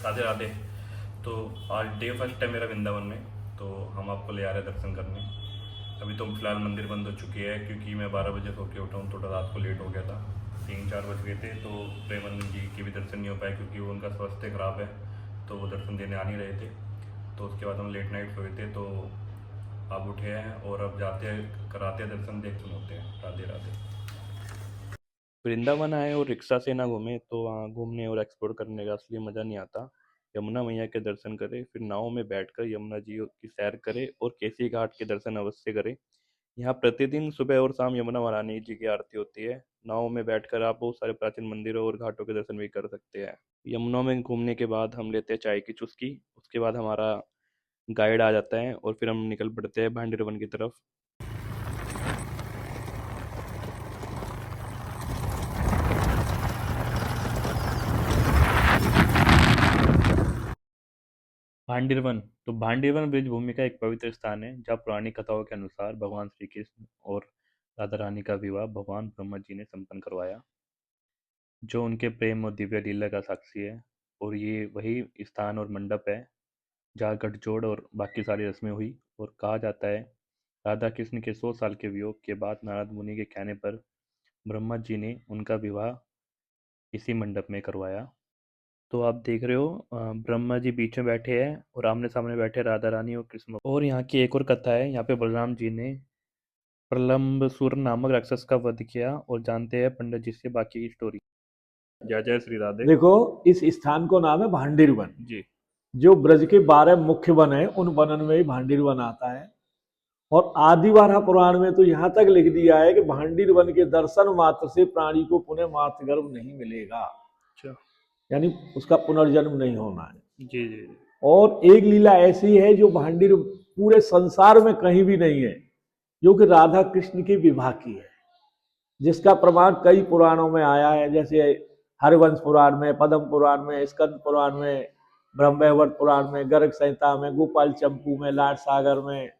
राधे राधे। तो आज day first है मेरा वृंदावन में। तो हम आपको ले आ रहे हैं दर्शन करने। अभी तो फिलहाल मंदिर बंद हो चुकी है क्योंकि मैं 12 बजे सो के उठा हूँ, थोड़ा रात को लेट हो गया था, 3-4 बज गए थे। तो प्रेमानंद जी की भी दर्शन नहीं हो पाए क्योंकि वो उनका स्वास्थ्य खराब है, तो वो दर्शन देने आ नहीं रहे थे। तो उसके बाद हम लेट नाइट सोए थे। तो अब उठे हैं और अब जाते हैं, कराते हैं दर्शन, देखते होते हैं। राधे राधे। वृंदावन आए और रिक्शा से ना घूमे तो वहाँ घूमने और एक्सप्लोर करने का असली मजा नहीं आता। यमुना मैया के दर्शन करें, फिर नाव में बैठकर यमुना जी की सैर करें और केसी घाट के दर्शन अवश्य करें। यहाँ प्रतिदिन सुबह और शाम यमुना महारानी जी की आरती होती है। नाव में बैठकर आप बहुत सारे प्राचीन मंदिरों और घाटों के दर्शन भी कर सकते हैं। यमुना में घूमने के बाद हम लेते हैं चाय की चुस्की। उसके बाद हमारा गाइड आ जाता है और फिर हम निकल पड़ते हैं भांडीरवन की तरफ। भांडीरवन ब्रिज भूमि का एक पवित्र स्थान है जहाँ पुरानी कथाओं के अनुसार भगवान श्री कृष्ण और राधा रानी का विवाह भगवान ब्रह्मा जी ने संपन्न करवाया, जो उनके प्रेम और दिव्य लीला का साक्षी है। और ये वही स्थान और मंडप है जहाँ गठजोड़ और बाकी सारी रस्में हुई। और कहा जाता है राधा कृष्ण के 100 साल के वियोग के बाद नारद मुनि के कहने पर ब्रह्मा जी ने उनका विवाह इसी मंडप में करवाया। तो आप देख रहे हो ब्रह्मा जी बीच में बैठे हैं और आमने सामने बैठे राधा रानी और कृष्ण। और यहाँ की एक और कथा है, यहाँ पे बलराम जी ने प्रलम्बसुर नामक राक्षस का वध किया। और जानते हैं पंडित जी से बाकी की स्टोरी। जय जय श्री राधे। देखो, इस स्थान को नाम है भांडीर वन। जी। जो ब्रज के 12 मुख्य वन है, उन वनन में ही भांडीर वन आता है। और आदिवारा पुराण में तो यहाँ तक लिख दिया है कि भांडीर वन के दर्शन मात्र से प्राणी को पुनः मातृ गर्भ नहीं मिलेगा, अच्छा। यानी उसका पुनर्जन्म नहीं होना है। जी जी जी। और एक लीला ऐसी है जो भांडीर पूरे संसार में कहीं भी नहीं है, जो कि राधा कृष्ण के विवाह की है, जिसका प्रमाण कई पुराणों में आया है, जैसे हरिवंश पुराण में, पद्म पुराण में, स्कंद पुराण में, ब्रह्मवैवर्त पुराण में, गर्ग संहिता में, गोपाल चंपू में, लाट सागर में,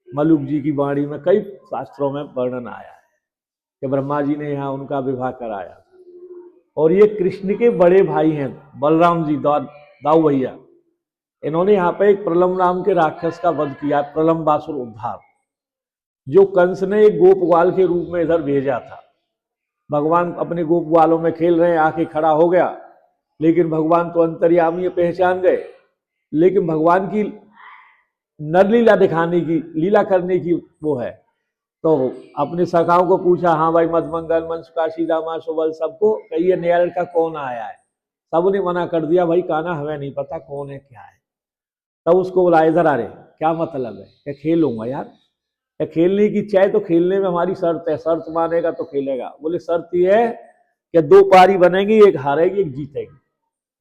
मलुक जी की वाणी में, कई शास्त्रों में वर्णन आया है कि ब्रह्मा जी ने यहाँ उनका विवाह कराया था। और ये कृष्ण के बड़े भाई हैं बलराम जी, दाऊ भैया। इन्होंने यहाँ पे एक प्रलम्ब नाम के राक्षस का वध किया, प्रलम्बासुर उद्धार, जो कंस ने एक गोपवाल के रूप में इधर भेजा था। भगवान अपने गोपवालों में खेल रहे हैं, आके खड़ा हो गया, लेकिन भगवान तो अंतर्यामी पहचान गए। लेकिन भगवान की नरलीला दिखाने की, लीला करने की वो है, तो अपने सखाओं को पूछा, हाँ भाई मधमंगल, मंस काशी दामा सुबल, सबको कहिए नया लड़का कौन आया है। सबने मना कर दिया, भाई काना हमें नहीं पता कौन है क्या है। तब उसको बोला, इधर आ रे, क्या मतलब है? क्या खेलूंगा यार, क्या खेलने की चाहे तो खेलने में हमारी शर्त है, शर्त मानेगा तो खेलेगा। बोले शर्त ये है कि 2 पारी बनेगी, एक हारेगी एक जीतेगी।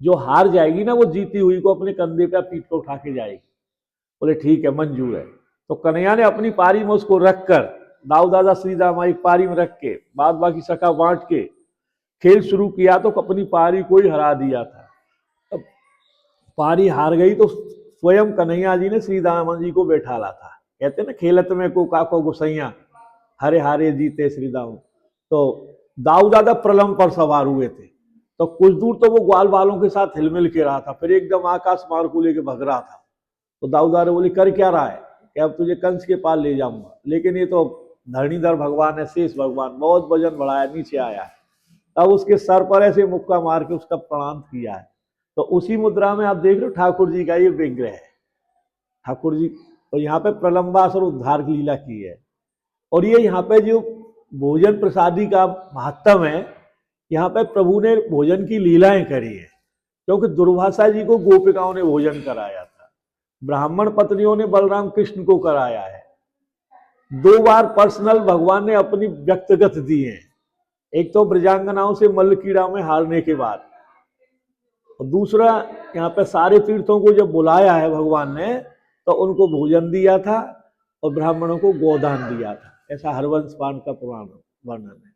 जो हार जाएगी ना, वो जीती हुई को अपने कंधे पे पीठ को उठा के जाएगी। बोले ठीक है, मंजूर है। तो कन्हैया ने अपनी पारी में उसको रखकर, दाऊ दादा श्री दामा एक पारी में रख के, बाद बाकी सखा बांट के खेल शुरू किया, तो अपनी पारी को ही हरा दिया था। अब पारी हार गई तो स्वयं कन्हैया जी ने श्री दामा जी को बैठाला था। कहते ना, खेलत में को काको गुसैया, हरे हारे जीते श्री दाऊ। तो दाऊ दादा प्रलम्ब पर सवार हुए थे, तो कुछ दूर तो वो ग्वाल वालों के साथ हिलमिल के रहा था, फिर एकदम आकाश मार्ग को लेके भग रहा था। तो दाऊदार बोले, कर क्या रहा है? कि अब तुझे कंस के पास ले जाऊंगा। लेकिन ये तो धरणीधर भगवान है, शेष भगवान, बहुत वजन बढ़ाया, नीचे आया है। तब उसके सर पर ऐसे मुक्का मार के उसका प्रणाम किया है। तो उसी मुद्रा में आप देख रहे हो ठाकुर जी का ये विग्रह है, ठाकुर जी। तो यहाँ पे प्रलंबासुर उद्धार की लीला की है। और ये यहाँ पे जो भोजन प्रसादी का महत्व है, यहाँ पे प्रभु ने भोजन की लीलाएं करी है, क्योंकि दुर्वासा जी को गोपिकाओं ने भोजन कराया था, ब्राह्मण पत्नियों ने बलराम कृष्ण को कराया है। 2 बार पर्सनल भगवान ने अपनी व्यक्तिगत दी है, एक तो ब्रजांगनाओं से मल्लकीड़ा में हारने के बाद, और दूसरा यहाँ पे सारे तीर्थों को जब बुलाया है भगवान ने, तो उनको भोजन दिया था और ब्राह्मणों को गोदान दिया था। ऐसा हरवंश पान का पुराण वर्णन है।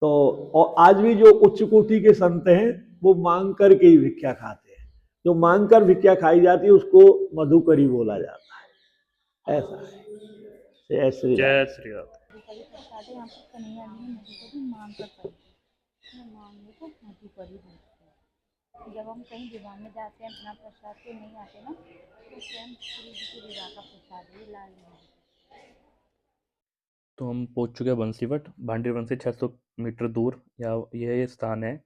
तो और आज भी जो उच्च कोटि के संत हैं, वो मांग करके ही भिक्षा खाते हैं। जो मांग कर भिक्षा खाई जाती है उसको मधुकरी बोला जाता है। ऐसा है। जय श्री राम। जय श्री राधे। जब हम कहीं विवाह में जाते हैं बिना प्रसाद के नहीं आते ना, तो स्वयं श्री जी के विवाह का प्रसाद है लाल मोहन। तो हम पहुंच चुके हैं बंसीवट। भांडीवन से 600 मीटर दूर या यह स्थान है।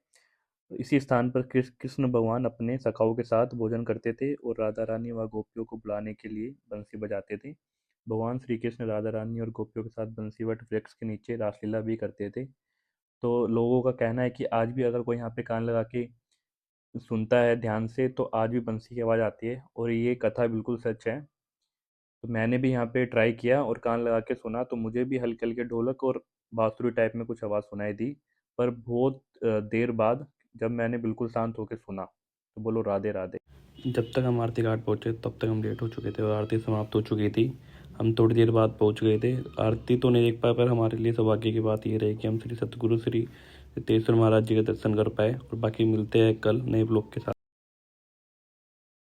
इसी स्थान पर कृष्ण भगवान अपने सखाओं के साथ भोजन करते थे और राधा रानी व गोपियों को बुलाने के लिए बंसी बजाते थे। भगवान श्री कृष्ण राधा रानी और गोपियों के साथ बंसीवट वृक्ष के नीचे रासलीला भी करते थे। तो लोगों का कहना है कि आज भी अगर कोई यहाँ पे कान लगा के सुनता है ध्यान से तो आज भी बंसी की आवाज़ आती है, और ये कथा बिल्कुल सच है। तो मैंने भी यहाँ पे ट्राई किया और कान लगा के सुना, तो मुझे भी हल्के हल्के ढोलक और बांसुरी टाइप में कुछ आवाज़ सुनाई दी। पर बहुत देर बाद जब मैंने बिल्कुल शांत होकर सुना तो बोलो राधे राधे। जब तक हम आरती घाट पहुँचे तब तक हम लेट हो चुके थे और आरती समाप्त हो चुकी थी। हम थोड़ी देर बाद पहुँच गए थे। आरती तो नहीं देख पाए, पर हमारे लिए सौभाग्य की बात ये रही कि हम श्री सतगुरु श्री सिद्धेश्वर महाराज जी के दर्शन कर पाए। और बाकी मिलते हैं कल नए ब्लॉग के साथ।